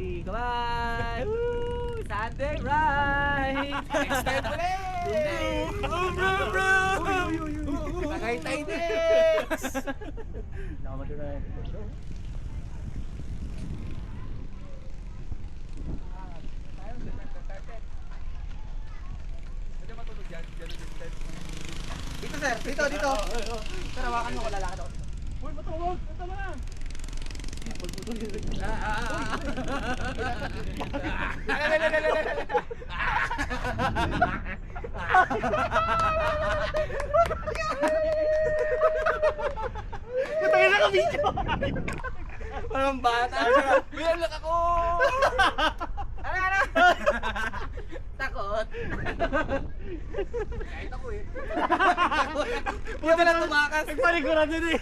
Okay, come on! Woo! Sunday ride! Next time ulit! Tagaytay next! Nakamado na yan. Dito sir, dito, dito. Sir, hawakan mo ko, lalakad ako. Uy, matawag! Tama na! Putangin na ka video! Parang bata. Binalak ako! Ano? Takot. Kahit ako eh. Buta na tumakas. Nagpaniguran din eh.